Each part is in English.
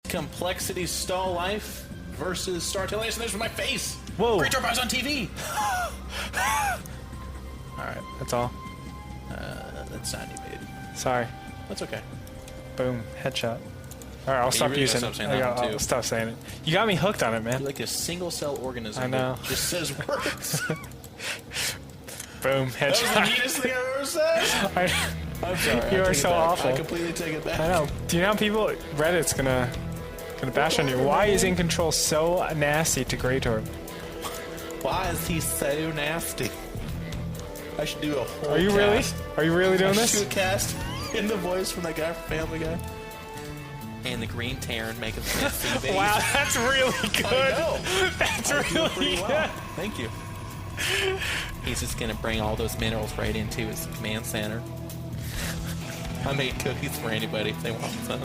Complexity Stalife versus Startail Ace, and there's my face! Whoa! Great Dwarf on TV! Alright, that's all. That sound you made. Sorry. That's okay. Boom. Headshot. Alright, I'll stop really using stop it. saying that one, too. I'll stop saying it. You got me hooked on it, man. You're like a single-cell organism I know. that just says words. Boom. That was the Headshot. neatest thing I've ever said! I'm sorry. You I are take it so back. awful. I completely take it back. I know. Do you know how people... Reddit's gonna bash on you. Why is In Control so nasty to Greytorb? Why is he so nasty? I should do a whole Are you cast. really? Are you really doing I should this? do a cast in the voice from that guy from Family Guy. And the Green Terran making the face. Wow, that's really good. I know. That's I do it pretty really well. good. Thank you. He's just gonna bring all those minerals right into his command center. I made cookies for anybody if they want some.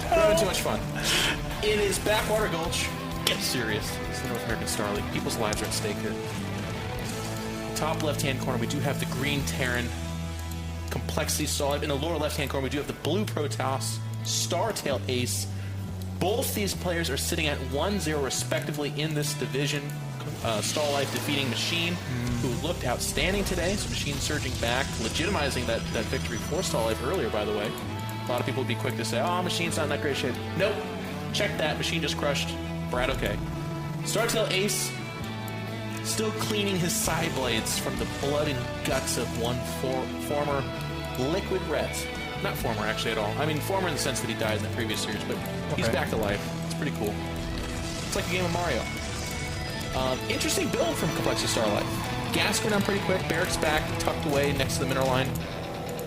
We're having too much fun. It is Backwater Gulch. Get serious. It's the North American Star League. People's lives are at stake here. Top left-hand corner, we do have the Green Terran Complexity Solid. In the lower left-hand corner, we do have the Blue Protoss Startail Ace. Both these players are sitting at 1-0 respectively in this division. Stalife defeating Machine, who looked outstanding today. So Machine surging back, legitimizing that victory for Stalife earlier, by the way. A lot of people would be quick to say, oh, Machine's not in that great shape. Nope. Check that. Machine just crushed Brad. Okay. Startail Ace still cleaning his side blades from the blood and guts of one former Liquid Reds. Not former, actually, at all. I mean, former in the sense that he died in the previous series, but he's back to life. It's pretty cool. It's like a game of Mario. Interesting build from Complexity Starlife. Gas going down pretty quick. Barracks back, tucked away next to the mineral line.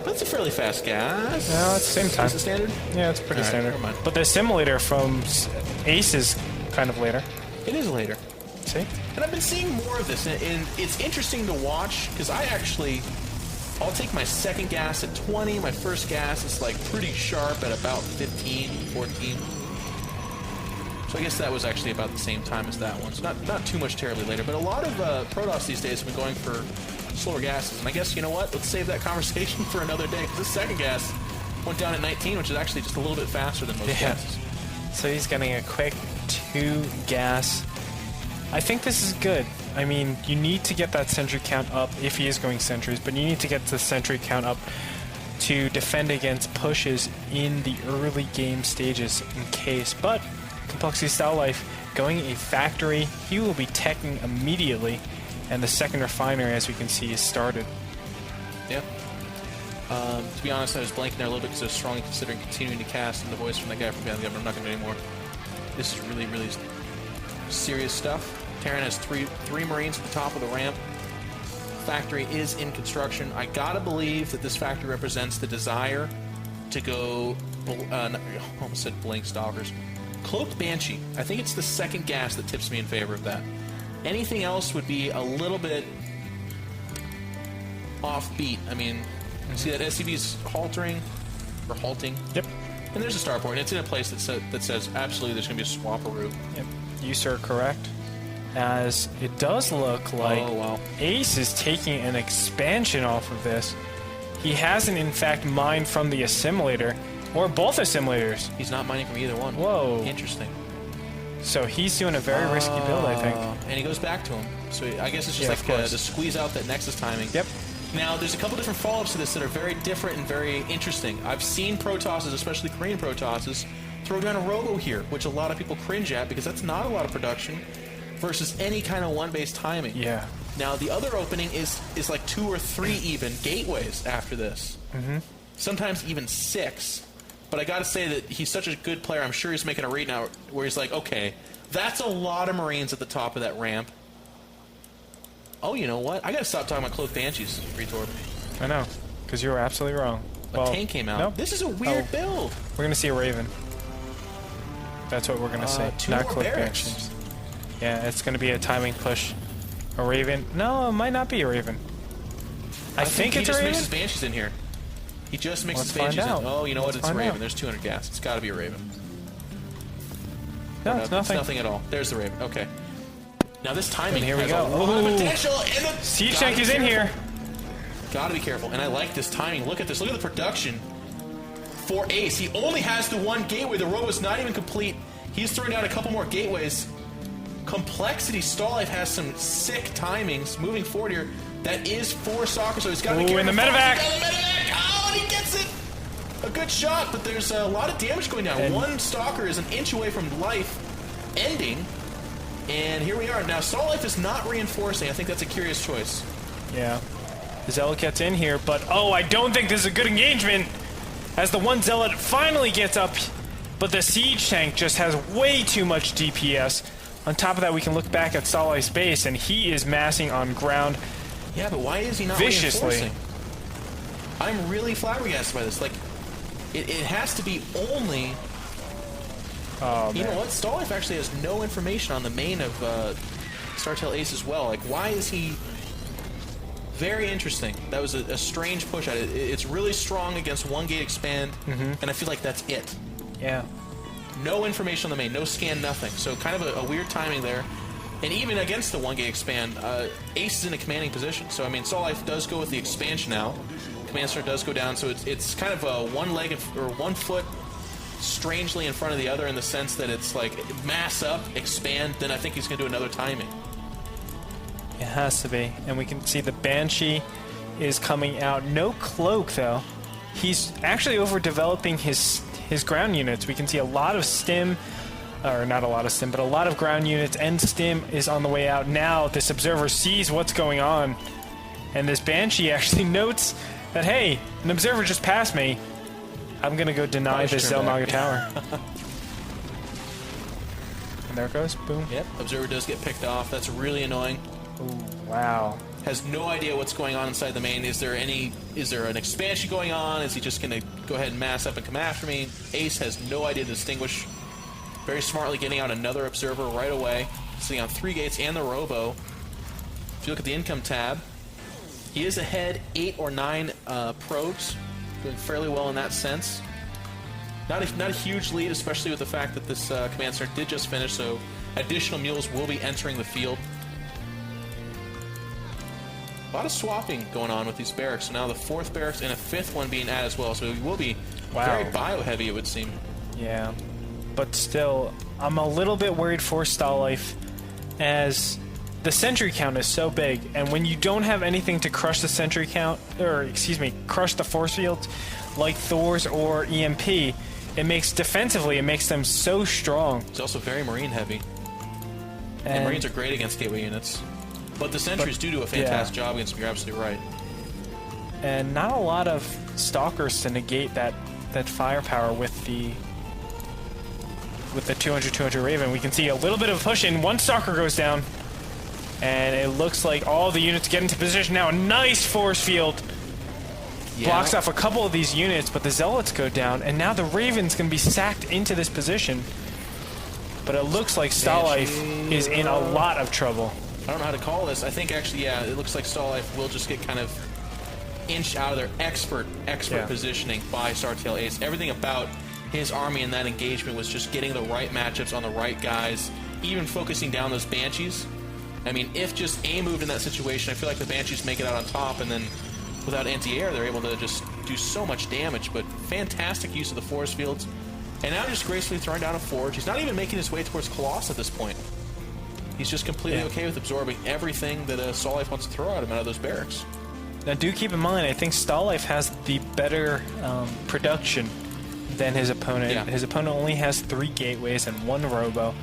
That's a fairly fast gas. No, it's the same time. Is it standard? Yeah, it's pretty All right, standard. never mind. But the simulator from Ace is kind of later. It is later. See? And I've been seeing more of this, and it's interesting to watch, because I'll take my second gas at 20, my first gas is like pretty sharp at about 15, 14. So I guess that was actually about the same time as that one, so not too much terribly later, but a lot of Protoss these days have been going for slower gases, and I guess, you know what, let's save that conversation for another day, because this second gas went down at 19, which is actually just a little bit faster than most gases. So he's getting a quick 2 gas. I think this is good. I mean, you need to get that sentry count up if he is going sentries, but you need to get the sentry count up to defend against pushes in the early game stages in case. But Complexity Stalife going a factory, he will be teching immediately, and the second refinery, as we can see, is started. Yeah. To be honest, I was blanking there a little bit because I was strongly considering continuing to cast in the voice from that guy from Family Guy, but I'm not going to do anymore. This is really, really serious stuff. Terran has three Marines at the top of the ramp. Factory is in construction. I gotta believe that this factory represents the desire to go, I almost said Blink Stalkers. Cloaked Banshee. I think it's the second gas that tips me in favor of that. Anything else would be a little bit offbeat. I mean, see that SCV's halting? Yep. And there's a starport, and it's in a place that says absolutely there's going to be a swapperoo. Yep. You, sir, correct. As it does look like Ace is taking an expansion off of this. He hasn't, in fact, mined from the assimilator, or both assimilators. He's not mining from either one. Whoa. Interesting. So he's doing a very risky build, I think. And he goes back to him. So I guess it's just to squeeze out that Nexus timing. Yep. Now, there's a couple different follow-ups to this that are very different and very interesting. I've seen Protosses, especially Korean Protosses, throw down a Robo here, which a lot of people cringe at because that's not a lot of production versus any kind of one-base timing. Yeah. Now, the other opening is like 2 or 3 even gateways after this. Mm-hmm. Sometimes even 6. But I got to say that he's such a good player. I'm sure he's making a read now where he's like, okay, that's a lot of Marines at the top of that ramp. Oh, you know what? I got to stop talking about Cloaked Banshees, Retorb. I know, because you were absolutely wrong. A tank came out. Nope. This is a weird build. We're going to see a Raven. That's what we're going to see. 2 not more Cloaked barracks. Banshees. Yeah, it's going to be a timing push. A Raven. No, it might not be a Raven. I think it's a Raven. He just mixes Banshees in here. He just mixes Let's Banshees find in. out. Oh, you know what? Let's It's a find Raven. out. There's 200 gas. It's got to be a Raven. No, it's nothing. It's nothing at all. There's the Raven. Okay. Now this timing And here we has go. a lot of potential. Siege tank is in here. Gotta be careful. And I like this timing. Look at this. Look at the production. for Ace. He only has the one gateway. The row is not even complete. He's throwing down a couple more gateways. Complexity, Stalife has some sick timings moving forward here. That is 4 soccer, so he's got to be careful. In the medevac. Oh, and he gets it. A good shot, but there's a lot of damage going down. And one stalker is an inch away from life ending. And here we are. Now, Stalife is not reinforcing. I think that's a curious choice. Yeah. The Zealot gets in here, but I don't think this is a good engagement. As the one Zealot finally gets up, but the siege tank just has way too much DPS. On top of that, we can look back at Stalife's base, and he is massing on ground. Yeah, but why is he not viciously reinforcing? I'm really flabbergasted by this. Like, it has to be only... You know what? Stalife actually has no information on the main of Startail Ace as well. Like, why is he... Very interesting. That was a strange push at it. It's really strong against one gate expand, and I feel like that's it. Yeah. No information on the main, no scan, nothing. So kind of a weird timing there. And even against the one gate expand, Ace is in a commanding position. So I mean, Stalife does go with the expansion now. Command center does go down, so it's kind of a one leg or 1 foot strangely in front of the other in the sense that it's like mass up, expand, then I think he's going to do another timing. It has to be. And we can see the Banshee is coming out. No cloak, though. He's actually overdeveloping his ground units. We can see a lot of stim, or not a lot of stim, but a lot of ground units, and stim is on the way out. Now this observer sees what's going on, and this Banshee actually notes that, hey, an observer just passed me. I'm going to go deny this Zelnaga tower. And there it goes. Boom. Yep, observer does get picked off. That's really annoying. Ooh, wow. Has no idea what's going on inside the main. Is there an expansion going on? Is he just going to go ahead and mass up and come after me? Ace has no idea to distinguish. Very smartly getting out another observer right away. Sitting on 3 gates and the robo. If you look at the income tab, he is ahead 8 or 9 probes. Doing fairly well in that sense. Not a huge lead, especially with the fact that this command center did just finish, so additional mules will be entering the field. A lot of swapping going on with these barracks. So now the 4th barracks and a 5th one being added as well. So it will be very bio-heavy, it would seem. Yeah. But still, I'm a little bit worried for Stalife, as the sentry count is so big, and when you don't have anything to crush the sentry count, or excuse me, crush the force fields, like Thor's or EMP, it makes them so strong. It's also very marine heavy. And Marines are great against gateway units. But the sentries do a fantastic job against them, you're absolutely right. And not a lot of stalkers to negate that firepower with the 200-200 Raven. We can see a little bit of push in. One stalker goes down. And it looks like all the units get into position now. A nice force field. Yeah. Blocks off a couple of these units, but the Zealots go down. And now the Raven's going to be sacked into this position. But it looks like Stalife is in a lot of trouble. I don't know how to call this. I think actually, yeah, it looks like Stalife will just get kind of inched out of their expert positioning by Startail Ace. Everything about his army in that engagement was just getting the right matchups on the right guys, even focusing down those Banshees. I mean, if just A moved in that situation, I feel like the Banshees make it out on top, and then without anti-air, they're able to just do so much damage. But fantastic use of the force fields. And now just gracefully throwing down a forge. He's not even making his way towards Colossus at this point. He's just completely okay with absorbing everything that Stalife wants to throw at him out of those barracks. Now, do keep in mind, I think Stalife has the better production than his opponent. Yeah. His opponent only has 3 gateways and 1 robo.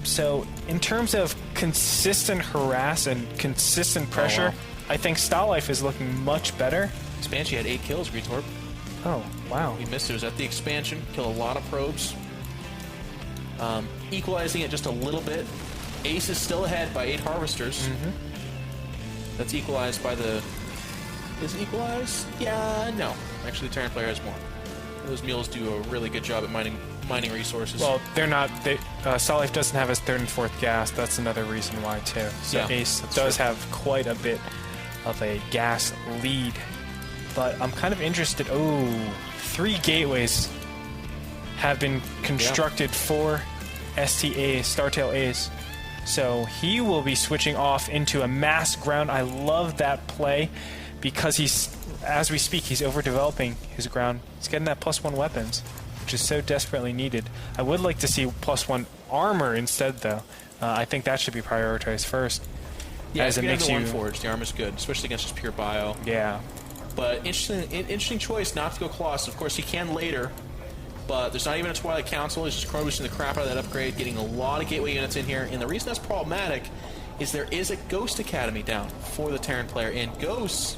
So, in terms of consistent harass and consistent pressure, I think Stalife is looking much better. Banshee had 8 kills, Retorp. Oh, wow. He missed it. It was at the expansion. Killed a lot of probes. Equalizing it just a little bit. Ace is still ahead by 8 harvesters. That's equalized by the... Is it equalized? Yeah, no. Actually, the Terran player has more. Those mules do a really good job at mining resources. Well, they're not... Stalife doesn't have his 3rd and 4th gas. That's another reason why, too. So yeah, Ace does have quite a bit of a gas lead. But I'm kind of interested... Oh, 3 gateways have been constructed for STA, Startail Ace. So he will be switching off into a mass ground. I love that play because as we speak, he's overdeveloping his ground. He's getting that +1 weapons, which is so desperately needed. I would like to see +1 armor instead, though. I think that should be prioritized first. Yeah, as if it you have makes the you one forge, the armor's good, especially against just pure bio. Yeah. But interesting choice not to go Colossus. Of course, he can later, but there's not even a Twilight Council. He's just chrono boosting the crap out of that upgrade, getting a lot of gateway units in here. And the reason that's problematic is there is a Ghost Academy down for the Terran player, and Ghosts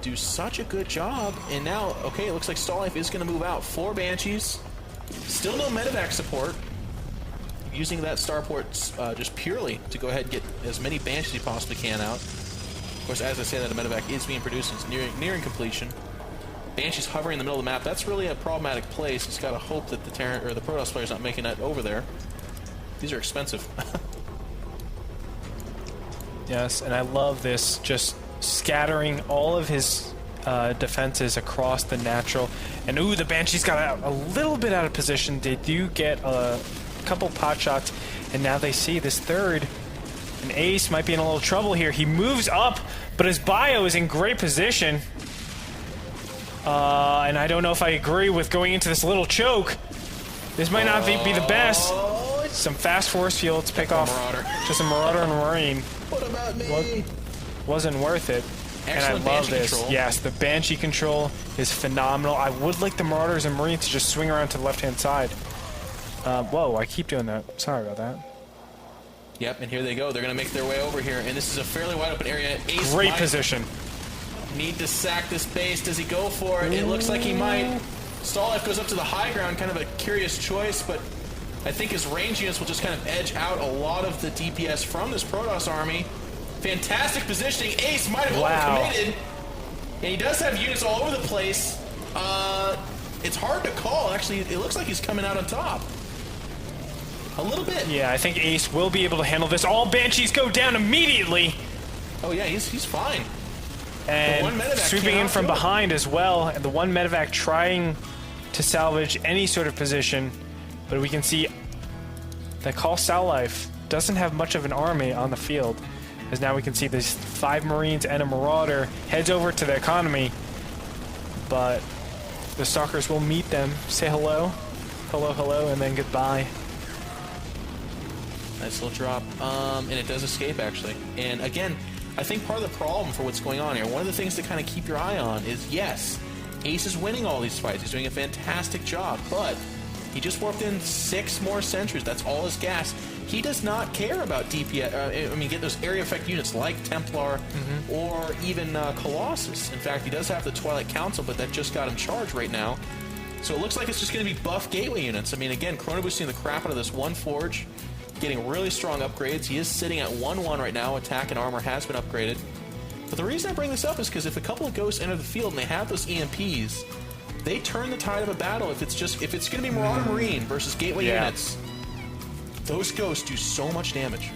do such a good job. And now, okay, it looks like Stalife is going to move out. 4 Banshees, still no medevac support. Using that starport just purely to go ahead and get as many Banshees as he possibly can out. Of course, as I say, that a medevac is being produced. It's nearing completion. Banshee's hovering in the middle of the map. That's really a problematic place. He's got to hope that the Terran or the Protoss player's not making that over there. These are expensive. Yes, and I love this, just scattering all of his defenses across the natural. And ooh, the Banshees got a little bit out of position. They do get a couple pot shots, and now they see this third. And Ace might be in a little trouble here. He moves up, but his bio is in great position. And I don't know if I agree with going into this little choke. This might not be the best. Some fast force field to pick off just a Marauder and Marine. What about me? Wasn't worth it. Excellent and I love Banshee this. control. Yes, the Banshee control is phenomenal. I would like the Marauders and Marines to just swing around to the left-hand side. Whoa, I keep doing that. Sorry about that. Yep, and here they go. They're going to make their way over here, and this is a fairly wide open area. Ace Great might position. need to sack this base. Does he go for it? It looks like he might. Stalife goes up to the high ground, kind of a curious choice, but I think his range units will just kind of edge out a lot of the DPS from this Protoss army. Fantastic positioning. Ace might have overcommitted, and he does have units all over the place. It's hard to call. Actually, it looks like he's coming out on top. A little bit. Yeah, I think Ace will be able to handle this. All Banshees go down immediately. Oh yeah, he's fine. And sweeping in from behind as well. And the one medevac trying to salvage any sort of position. But we can see that Call Stalife doesn't have much of an army on the field. As now we can see there's 5 Marines and a Marauder heads over to the economy. But the Stalkers will meet them, say hello, hello, and then goodbye. Nice little drop. And it does escape, actually. And again, I think part of the problem for what's going on here, one of the things to kind of keep your eye on is, yes, Ace is winning all these fights. He's doing a fantastic job, but he just warped in 6 more sentries. That's all his gas. He does not care about DPS, get those area effect units like Templar or even Colossus. In fact, he does have the Twilight Council, but that just got him charged right now. So it looks like it's just going to be buff gateway units. I mean, again, chrono boosting the crap out of this one Forge, getting really strong upgrades. He is sitting at 1-1 right now. Attack and armor has been upgraded. But the reason I bring this up is because if a couple of Ghosts enter the field and they have those EMPs, they turn the tide of a battle. If it's going to be Marauder Marine versus gateway units, those Ghosts do so much damage.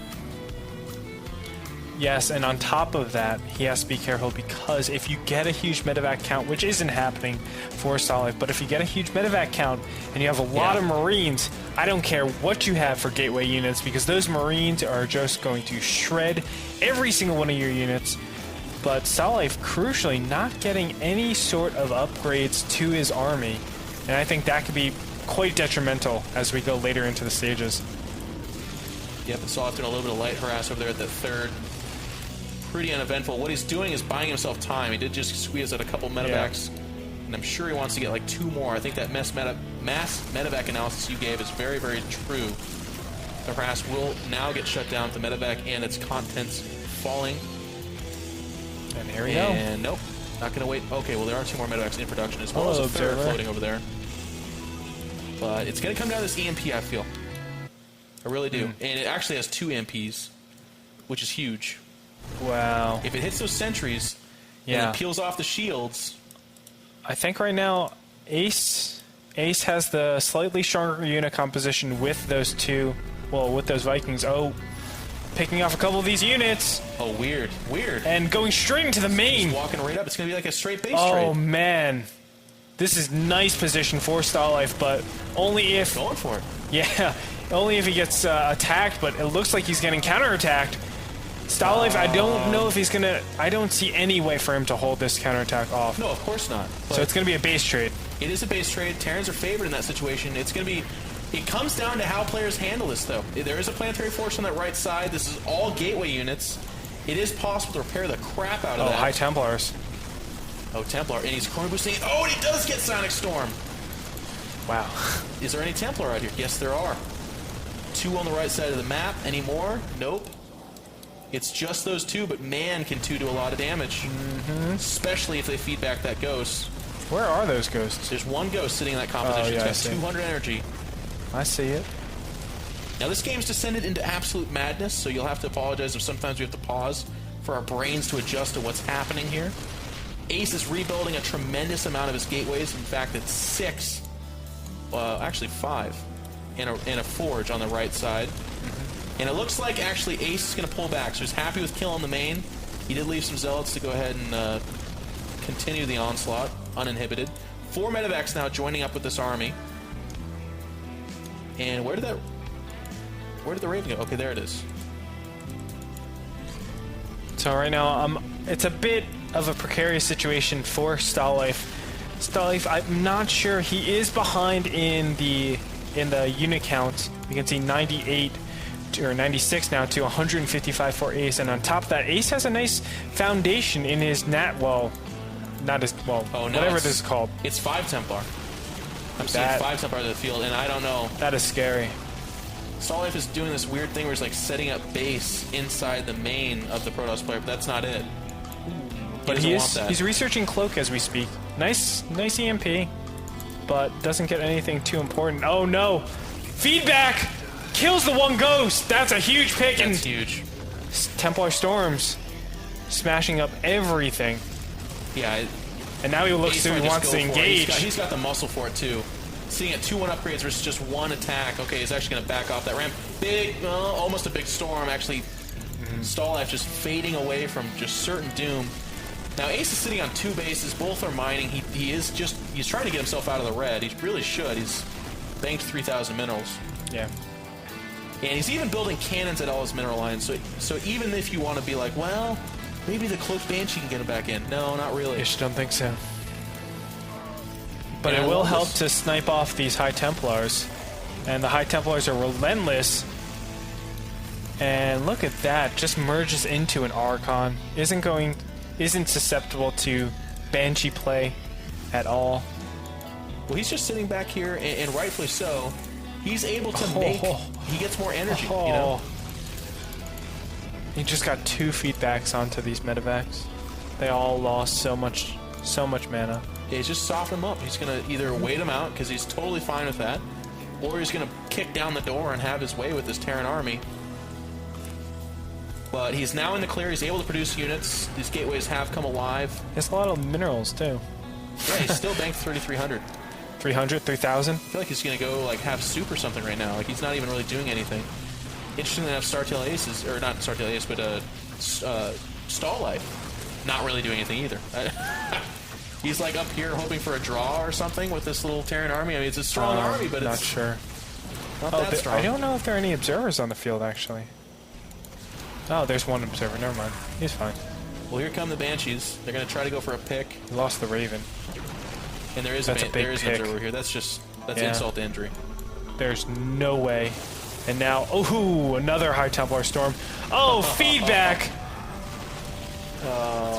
Yes, and on top of that, he has to be careful because if you get a huge medevac count, which isn't happening for Stalife, but if you get a huge medevac count and you have a lot of Marines, I don't care what you have for gateway units because those Marines are just going to shred every single one of your units. But Stalife, crucially, not getting any sort of upgrades to his army, and I think that could be quite detrimental as we go later into the stages. Yep, and Stalife doing a little bit of light harass over there at that third. Pretty uneventful. What he's doing is buying himself time. He did just squeeze out a couple medevacs, and I'm sure he wants to get like 2 more. I think that mass medevac analysis you gave is very, very true. The harass will now get shut down with the medevac and its contents falling. And here we go. And nope, not going to wait. Okay, well, there are 2 more medevacs in production as well as a third floating over there. But it's going to come down to this EMP, I feel. I really do. And it actually has 2 EMPs, which is huge. Wow. If it hits those sentries and it peels off the shields. I think right now Ace has the slightly stronger unit composition with those 2, with those Vikings. Oh, picking off a couple of these units. Oh, weird. And going straight into the main. He's walking right up. It's going to be like a straight base trade. Oh, man. This is nice position for Stalife, but only if... Going for it. Yeah, only if he gets attacked, but it looks like he's getting counterattacked. Stalife, I don't know if he's going to... I don't see any way for him to hold this counterattack off. No, of course not. So it's going to be a base trade. It is a base trade. Terrans are favored in that situation. It's going to be... It comes down to how players handle this, though. There is a planetary force on that right side. This is all gateway units. It is possible to repair the crap out of that. Oh, High Templars. Oh, Templar. And he's corner boosting. Oh, and he does get Sonic Storm. Wow. Is there any Templar out here? Yes, there are. 2 on the right side of the map. Any more? Nope. It's just those 2, but man can 2 do a lot of damage. Especially if they feed back that ghost. Where are those ghosts? There's 1 ghost sitting in that composition. Yeah, It's got 200 energy. I see it. Now, this game's descended into absolute madness, so you'll have to apologize if sometimes we have to pause for our brains to adjust to what's happening here. Ace is rebuilding a tremendous amount of his gateways. In fact, it's 6, actually 5, and a forge on the right side. And it looks like actually Ace is going to pull back, so he's happy with killing the main. He did leave some zealots to go ahead and continue the onslaught, uninhibited. 4 medevacs now joining up with this army. And where did the Raven go? Okay, there it is. So right now, it's a bit of a precarious situation for Stalife. Stalife, I'm not sure. He is behind in the unit count. You can see 98 or 96 now to 155 for Ace, and on top of that, Ace has a nice foundation in his whatever this is called. It's 5 Templar. I'm seeing 5 Templar in the field, and I don't know. That is scary. Stalife is doing this weird thing where he's like setting up base inside the main of the Protoss player, but that's not it. But he's researching Cloak as we speak. Nice EMP, but doesn't get anything too important. Oh no! Feedback! Kills the 1 ghost! That's a huge pick. That's huge. Templar Storms smashing up everything. Yeah. And now he looks to he wants to engage. He's got the muscle for it too. Seeing it 2-1 upgrades versus just 1 attack. Okay, he's actually going to back off that ramp. Almost a big storm. Actually, Stalife just fading away from just certain doom. Now Ace is sitting on 2 bases. Both are mining. He's trying to get himself out of the red. He really should. He's banked 3,000 minerals. Yeah. And he's even building cannons at all his mineral lines. So even if you want to be like, well, maybe the Cloak Banshee can get him back in. No, not really. I just don't think so. But it will help to snipe off these High Templars. And the High Templars are relentless. And look at that. Just merges into an Archon. Isn't susceptible to Banshee play at all. Well, he's just sitting back here, and rightfully so. He's able to he gets more energy, you know? He just got 2 feedbacks onto these medevacs. They all lost so much mana. Yeah, he's just soften him up. He's going to either wait him out, because he's totally fine with that, or he's going to kick down the door and have his way with this Terran army. But he's now in the clear. He's able to produce units. These gateways have come alive. He has a lot of minerals, too. Yeah, he's still banked 3,300. 300, 3,000? I feel like he's going to go, like, have soup or something right now. Like, he's not even really doing anything. Interestingly enough, Startail Aces, or not Startail Ace, but Stalife, not really doing anything either. He's, like, up here hoping for a draw or something with this little Terran army. I mean, it's a strong army, but not it's sure. Not that strong. I don't know if there are any observers on the field, actually. Oh, there's 1 observer. Never mind. He's fine. Well, here come the Banshees. They're going to try to go for a pick. He lost the Raven. And there is an observer here. That's insult to injury. There's no way. And now, another High Templar Storm. Oh, feedback!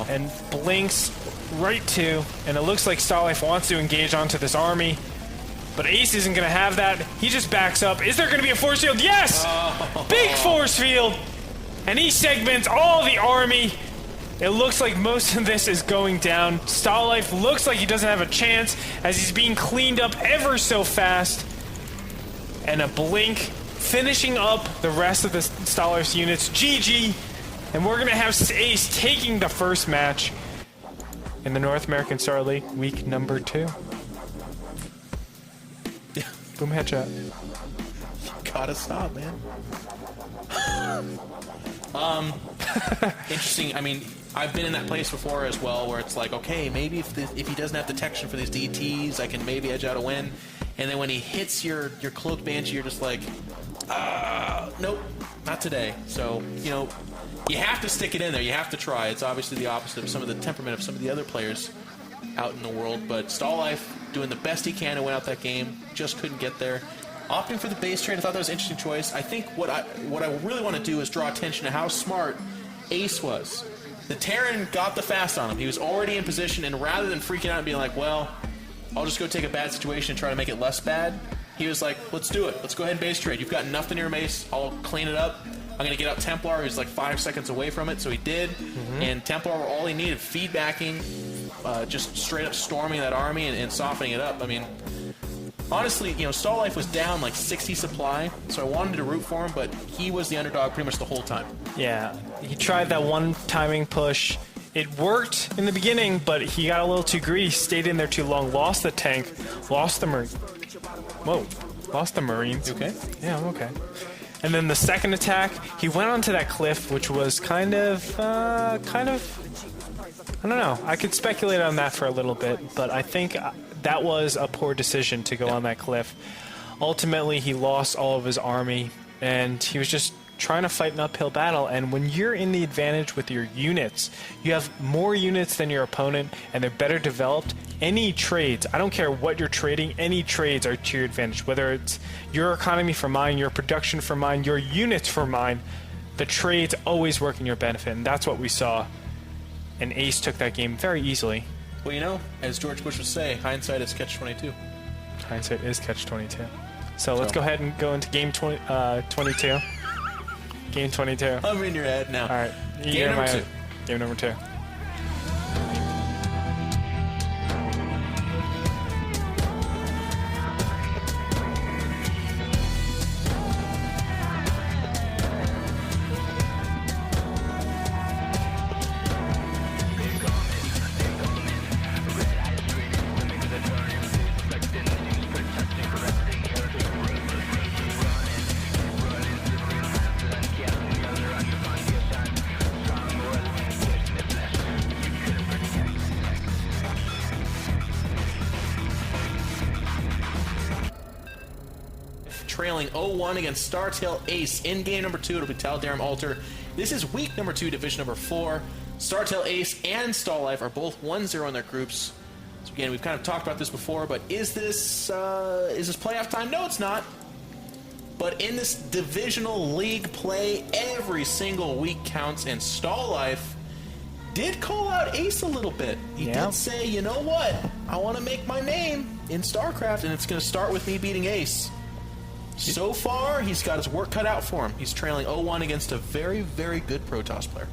And blinks right to, and it looks like Stalife wants to engage onto this army. But Ace isn't going to have that. He just backs up. Is there going to be a force field? Yes! Big force field! And he segments all the army. It looks like most of this is going down. Stalife looks like he doesn't have a chance as he's being cleaned up ever so fast. And a blink finishing up the rest of the Stalife's units. GG. And we're going to have Ace taking the first match in the North American Star League, week number 2. Boom headshot. Gotta stop, man. Interesting. I mean, I've been in that place before as well, where it's like, okay, maybe if he doesn't have detection for these DTs, I can maybe edge out a win. And then when he hits your Cloaked Banshee, you're just like, nope, not today. So, you know, you have to stick it in there. You have to try. It's obviously the opposite of some of the temperament of some of the other players out in the world. But Stalife doing the best he can to win out that game. Just couldn't get there. Opting for the base trade, I thought that was an interesting choice. I think what I really want to do is draw attention to how smart Ace was. The Terran got the fast on him. He was already in position, and rather than freaking out and being like, well, I'll just go take a bad situation and try to make it less bad, he was like, let's do it. Let's go ahead and base trade. You've got nothing in your mace. I'll clean it up. I'm going to get out Templar, who's like 5 seconds away from it, so he did. And Templar were all he needed, feedbacking, just straight up storming that army and softening it up. I mean, honestly, you know, Stalife was down like 60 supply, so I wanted to root for him, but he was the underdog pretty much the whole time. Yeah, he tried that one timing push. It worked in the beginning, but he got a little too greedy, stayed in there too long, lost the tank, lost the Marine. Whoa, lost the Marines. You okay? Yeah, I'm okay. And then the second attack, he went onto that cliff, which was kind of, I don't know. I could speculate on that for a little bit, but I think that was a poor decision to go on that cliff. Ultimately, he lost all of his army, and he was just trying to fight an uphill battle. And when you're in the advantage with your units, you have more units than your opponent, and they're better developed. Any trades, I don't care what you're trading, any trades are to your advantage. Whether it's your economy for mine, your production for mine, your units for mine, the trades always work in your benefit, and that's what we saw. And Ace took that game very easily. Well, you know, as George Bush would say, hindsight is catch-22. Hindsight is catch-22. So let's go ahead and go into game 22. Game 22. I'm in your head now. All right. Game number 2. Game number 2. Trailing 0-1 against Startail Ace in game number 2. It'll be Taldaram Altar. This is week number 2, division number 4. Startail Ace and Stalife are both 1-0 in their groups. So again, we've kind of talked about this before, but is this playoff time? No, it's not. But in this divisional league play, every single week counts, and Stalife did call out Ace a little bit. He did say, you know what? I want to make my name in StarCraft, and it's going to start with me beating Ace. So far, he's got his work cut out for him. He's trailing 0-1 against a very, very good Protoss player.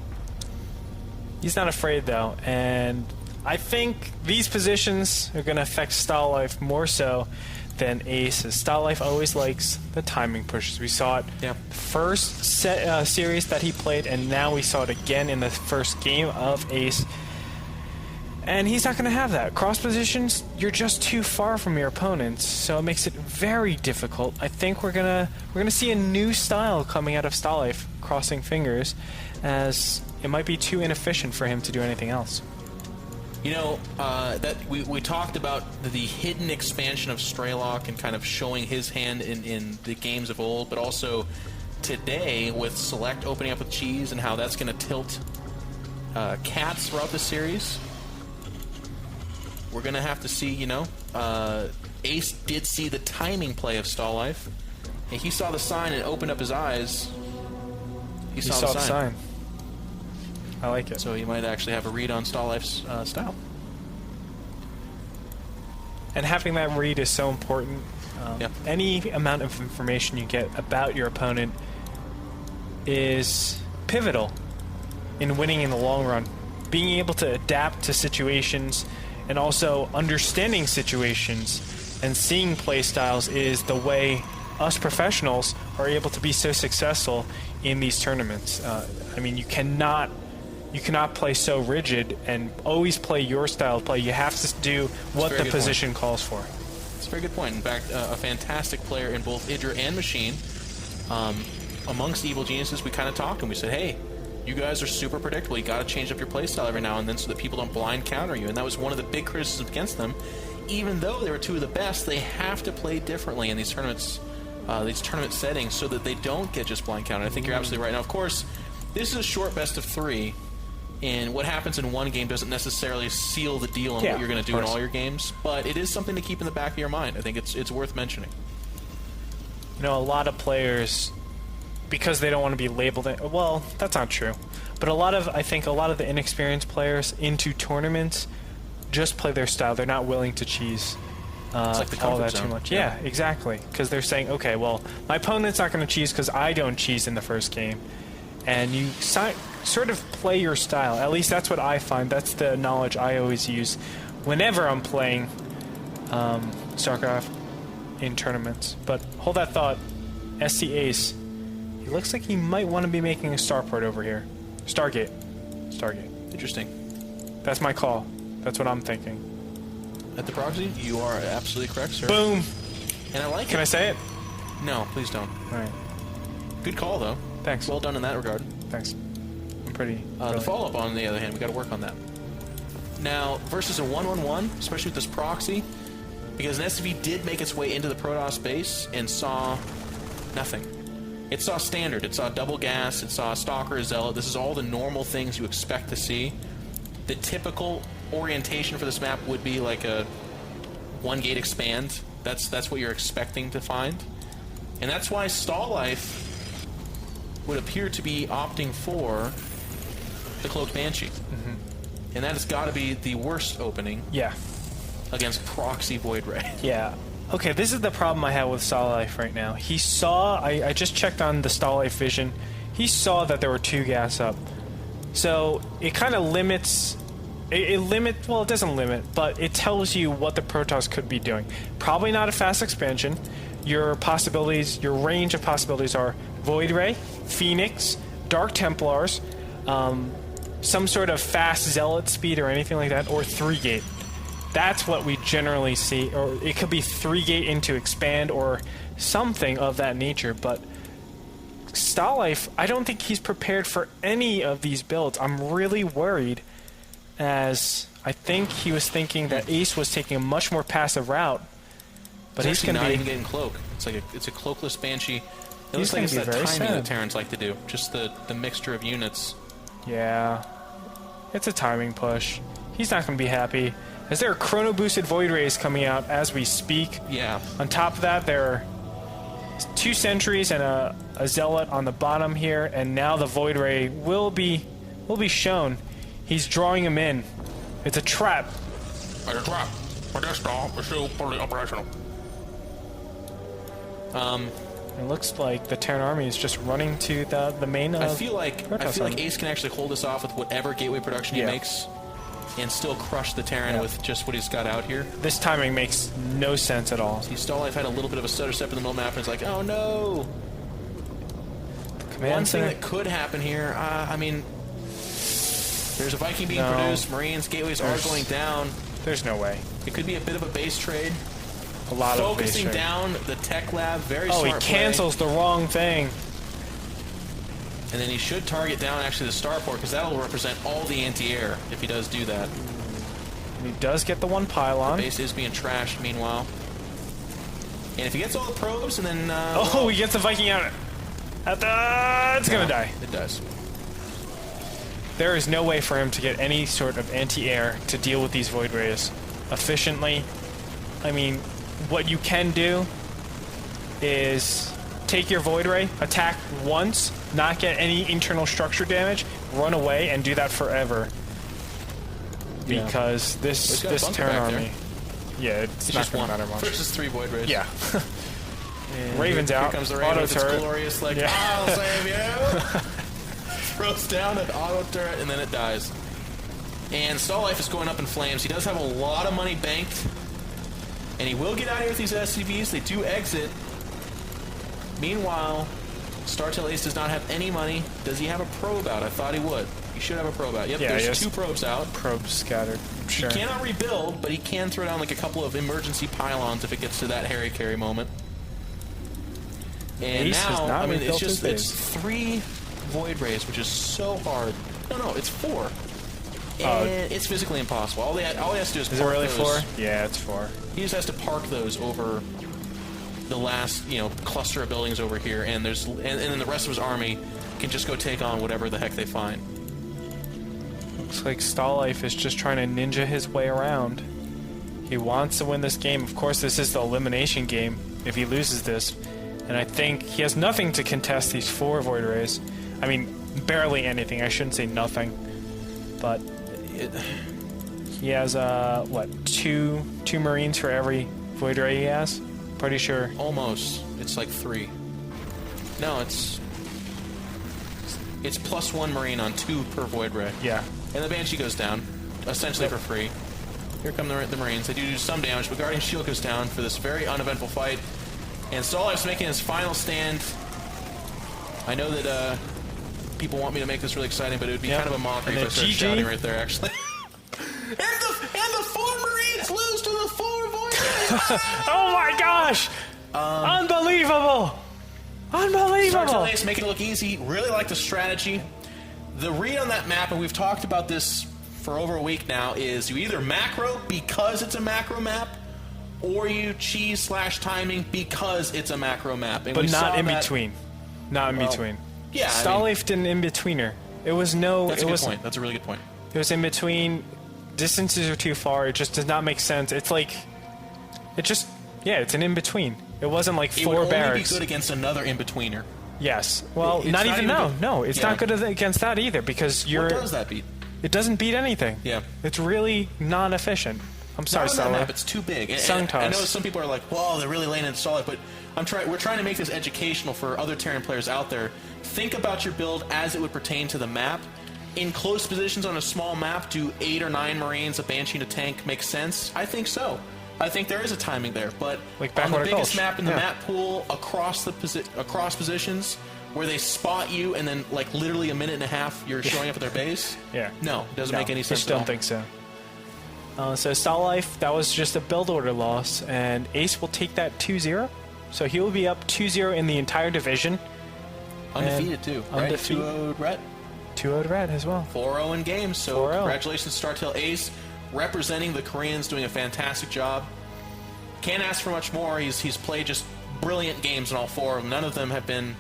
He's not afraid, though, and I think these positions are going to affect Stalife more so than Ace's. Stalife always likes the timing pushes. We saw it first series that he played, and now we saw it again in the first game of Ace. And he's not going to have that. Cross positions, you're just too far from your opponents, so it makes it very difficult. I think we're gonna see a new style coming out of Stalife, crossing fingers, as it might be too inefficient for him to do anything else. You know, that we talked about the hidden expansion of Straylock and kind of showing his hand in the games of old, but also today with Select opening up with Cheese and how that's going to tilt Cats throughout the series. We're going to have to see, you know, Ace did see the timing play of Stalife, and he saw the sign and opened up his eyes. He saw the sign. I like it. So he might actually have a read on Stalife's style. And having that read is so important. Any amount of information you get about your opponent is pivotal in winning in the long run. Being able to adapt to situations and also understanding situations and seeing play styles is the way us professionals are able to be so successful in these tournaments. I mean, you cannot play so rigid and always play your style of play. You have to do what the position calls for. It's a very good point. In fact, a fantastic player in both Idra and Machine. Amongst Evil Geniuses, we kind of talked and we said, hey, you guys are super predictable. You got to change up your playstyle every now and then so that people don't blind counter you. And that was one of the big criticisms against them. Even though they were two of the best, they have to play differently in these tournaments, these tournament settings, so that they don't get just blind counter. I think you're absolutely right. Now, of course, this is a short best of 3, and what happens in one game doesn't necessarily seal the deal on what you're going to do in all your games, but it is something to keep in the back of your mind. I think it's worth mentioning. You know, a lot of players, because they don't want to be labeled, well, that's not true, but I think a lot of the inexperienced players into tournaments just play their style. They're not willing to cheese it's like the all that zone. too much. Yeah, exactly, because they're saying, okay, well, my opponent's not going to cheese because I don't cheese in the first game. And you sort of play your style. At least that's what I find. That's the knowledge I always use whenever I'm playing StarCraft in tournaments. But hold that thought. SC Ace, he looks like he might want to be making a starport over here. Stargate. Interesting. That's my call. That's what I'm thinking. At the proxy, you are absolutely correct, sir. Boom! And I like it. Can I say it? No, please don't. All right. Good call, though. Thanks. Well done in that regard. Thanks. I'm pretty... The follow-up, on the other hand, we got to work on that. Now, versus a 1-1-1, especially with this proxy, because an SCV did make its way into the Protoss base and saw nothing. It saw standard. It saw double gas. It saw Stalker, a Zealot. This is all the normal things you expect to see. The typical orientation for this map would be like a one-gate expand. That's what you're expecting to find. And that's why Stalife would appear to be opting for the Cloaked Banshee. Mm-hmm. And that has got to be the worst opening against Proxy Void Ray. Yeah. Okay, this is the problem I have with Stalife right now. He saw... I just checked on the Stalife vision. He saw that there were 2 gas up. So it kind of limits... Well, it doesn't limit, but it tells you what the Protoss could be doing. Probably not a fast expansion. Your possibilities, your range of possibilities are Void Ray, Phoenix, Dark Templars, some sort of fast Zealot speed or anything like that, or 3-gate. That's what we generally see, or it could be 3-gate into expand or something of that nature, but Stalife, I don't think he's prepared for any of these builds. I'm really worried, as I think he was thinking that Ace was taking a much more passive route, but he's going to be... not even getting cloak. It's a cloakless Banshee. It looks like it's that timing that Terrans like to do. Just the mixture of units. Yeah. It's a timing push. He's not going to be happy. As there are chrono boosted Void Rays coming out as we speak. Yeah. On top of that, there are 2 sentries and a Zealot on the bottom here, and now the Void Ray will be shown. He's drawing him in. It's a trap. It's a trap. It's still fully operational. It looks like the Terran army is just running to the main. I feel like Ace can actually hold this off with whatever gateway production he makes, and still crush the Terran with just what he's got out here. This timing makes no sense at all. See, Stalife had a little bit of a stutter step in the middle map, and it's like, oh no. One thing that could happen here, I mean, there's a Viking being produced, Marines, gateways are going down. There's no way. It could be a bit of a base trade. A lot of focusing base down the tech lab, very smart play. Oh, he cancels the wrong thing. And then he should target down actually the starport, because that'll represent all the anti-air if he does do that. And he does get the 1 pylon. The base is being trashed meanwhile. And if he gets all the probes and then... he gets the Viking out. It's going to die. It does. There is no way for him to get any sort of anti-air to deal with these Void Rays efficiently. I mean, what you can do is take your Void Ray, attack once, not get any internal structure damage, run away, and do that forever. Because this Terran army... Yeah, it's not going to matter much. Versus 3 Void Rays. Yeah. Raven's out. Here comes the Raven with its glorious, like, I'll save you! Throws down an auto turret, and then it dies. And Stalife is going up in flames. He does have a lot of money banked. And he will get out of here with these SCVs. They do exit. Meanwhile, StarTail Ace does not have any money. Does he have a probe out? I thought he would. He should have a probe out. Yep, there's 2 probes out. Probes scattered. Sure. He cannot rebuild, but he can throw down like a couple of emergency pylons if it gets to that Harry Carry moment. And Ace now, I mean, it's 3 Void Rays, which is so hard. No, it's 4. And it's physically impossible. All he has to do is park those. Is it really 4? Yeah, it's 4. He just has to park those over the last, cluster of buildings over here, and then the rest of his army can just go take on whatever the heck they find. Looks like Stalife is just trying to ninja his way around. He wants to win this game. Of course, this is the elimination game if he loses this. And I think he has nothing to contest these 4 Void Rays. I mean, barely anything. I shouldn't say nothing. But he has, what, two Marines for every Void Ray he has? Pretty sure. Almost. It's like 3. No, it's +1 Marine on 2 per Void Ray. Yeah. And the Banshee goes down, essentially for free. Here come the Marines. They do some damage, but Guardian Shield goes down for this very uneventful fight. And Stallife's making his final stand. I know that people want me to make this really exciting, but it would be kind of a mockery if I started shouting right there, actually. and the 4 Marines lose to the 4 Void Rays! Oh my gosh! Unbelievable! Unbelievable! Stalife making it look easy. Really like the strategy. The read on that map, and we've talked about this for over a week now, is you either macro because it's a macro map, or you cheese/timing because it's a macro map. And but not in between. Not in between. Yeah, Stalife didn't in-betweener. It was no... That's a good point. That's a really good point. It was in between. Distances are too far. It just does not make sense. It's like... It just... Yeah, it's an in-between. It wasn't like 4 barracks. It would only be good against another in-betweener. Yes. Well, not even now. No, it's not good against that either because you're... What does that beat? It doesn't beat anything. Yeah. It's really non-efficient. I'm sorry, Stalife. That map, it's too big. And I know some people are like, "Well, they're really laying in Stalife," but we're trying to make this educational for other Terran players out there. Think about your build as it would pertain to the map. In close positions on a small map, do 8 or 9 Marines, a Banshee, and a tank make sense? I think so. I think there is a timing there, but like on the biggest map in the map pool, across positions, where they spot you and then like literally a minute and a half you're showing up at their base. Yeah. No, it doesn't make any sense. I just don't think so. So Stalife, that was just a build order loss, and Ace will take that 2-0. So he will be up 2-0 in the entire division. Undefeated too, right? 2-0 Ret. 2-0 Ret as well. 4-0 in games, so congratulations Startail Ace, representing the Koreans, doing a fantastic job. Can't ask for much more. He's played just brilliant games in all 4 of them. None of them have been,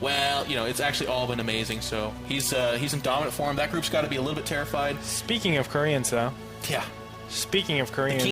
well, you know, it's actually all been amazing. So he's in dominant form. That group's got to be a little bit terrified. Speaking of Koreans, though. Yeah. Speaking of Koreans.